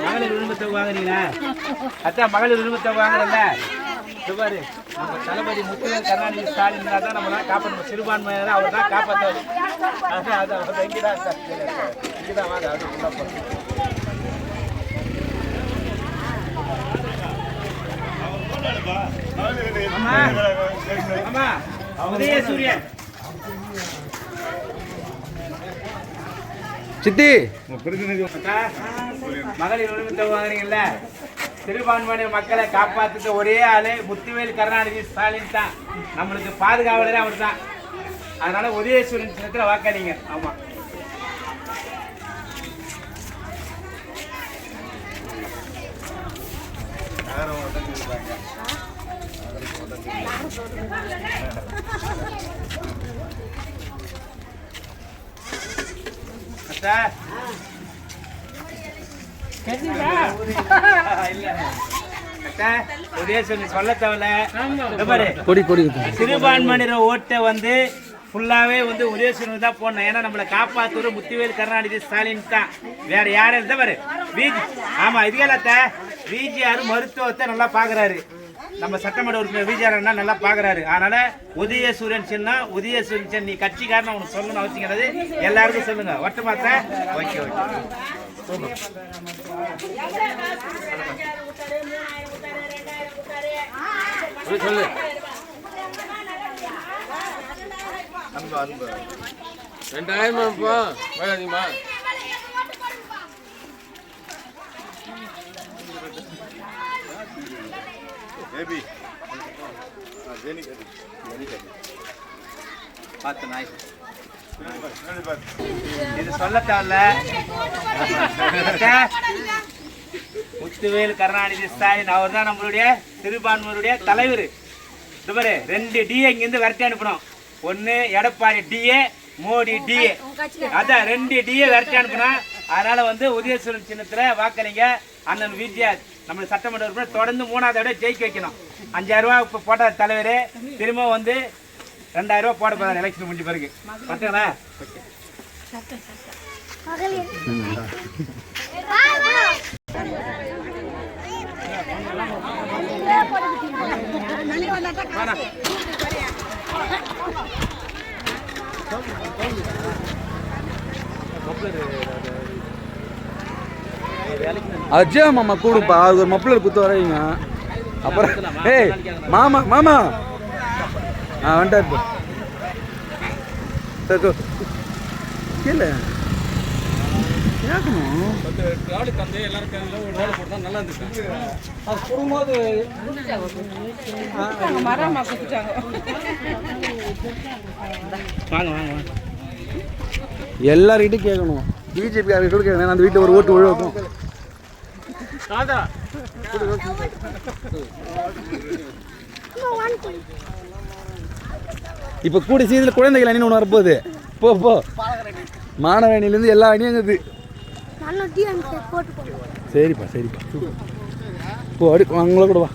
மகளிர் உரிமத்தை வாங்குறீங்களா? அத்தா மகளிர் உரிமத்தை வாங்குறல பாரு. நம்ம தளபதி முத்துவேல் கருணாநிதி ஸ்டாலின் தான் நம்ம காப்பாற்றணும். சிறுபான்மையினர் அவர் தான் காப்பாற்றுவார். அது இங்கேதான் இங்கேதான் வாங்க. அது ஆமா உதயசூரியன் சித்தி மகளிர் உரிமத்தை வாங்குறீங்கல்ல, சிறுபான்மையினர் மக்களை காப்பாத்துட்டு ஒரே ஆளு முத்துவேல் கருணாநிதி ஸ்டாலின் தான். நம்மளுக்கு பாதுகாவலரே அவர் தான். அதனால உதயசூரியன் சின்னத்துல வாக்களிங்க. ஆமா சொல்ல தேவையில்ல. சிறுபான்மையினர் ஓட்டை வந்து ஃபுல்லாவே வந்து உதயசூரியன் தான் போடணும். ஏன்னா நம்மளை காப்பாத்துற முத்துவேல் கருணாநிதி ஸ்டாலின் தான், வேற யாரும் இருந்தா பாரு. ஆமா இதுக்கெல்லாத்த விஜிஆர் மருத்துவத்தை நல்லா பாக்குறாரு. நம்ம சட்டமன்ற உறுப்பினர் விஜிஆர் நல்லா பாக்குறாரு. அதனால உதயசூரியன் சின்ன உதயசூரியன் சின்ன நீ கட்சிக்காரன் உனக்கு சொல்லணும் அவசியம் கிடையாது. எல்லாருக்கும் சொல்லுங்க. ஒட்டு மாத்த ஓகே ஓகே சொல்லு. அன்பு அன்பு 2000 வராதிமா. பேபி பார்த்து நாய் இது சொல்ல தேவையில்ல. முத்துவேல் கருணாநிதி ஸ்டாலின் அவர் தான் நம்மளுடைய சிறுபான்மையினுடைய தலைவர். 2 டிஏ இங்கிருந்து விரட்டி அனுப்பணும். 1 எடப்பாடி டிஏ, மோடி டிஏ. அதான் 2 டிஏ விரட்டி அனுப்பணும். அதனால வந்து உதயசூரியன் சின்னத்துல வாக்களிங்க. அண்ணன் விஜிஆர் நம்ம சட்டமன்ற உறுப்பினர் தொடர்ந்து 3ஆவது விட ஜெயிக்க வைக்கணும். 5000 ரூபா இப்போ போட்ட தலைவர் திரும்ப வந்து 2000 ரூபா போட போறாரு எலெக்ஷன் முடிஞ்ச பிறகு. பார்த்தீங்களா? அஜய் மாமா கூடுப்பா, அது ஒரு மப்பிளர் குத்து வரைங்க. அப்புறம் ஏய் மாமா மாமா வந்துட்டார் இல்லை கேட்கணும். நல்லா இருந்துச்சு. அது போடும்போது வாங்க வாங்க எல்லார்கிட்டையும் கேட்கணும். பிஜேபி கூட கேட்கணும். அந்த வீட்டில் ஒரு ஓட்டு விழுக்கும். இப்ப கூட சீதில் குழந்தைகள் அணி ஒன்று வரப்போகுது. போ போ மாணவணிலேருந்து எல்லா அணியும் இருக்குது. சரிப்பா சரிப்பா போ. அப்படி அவங்கள கூட வா.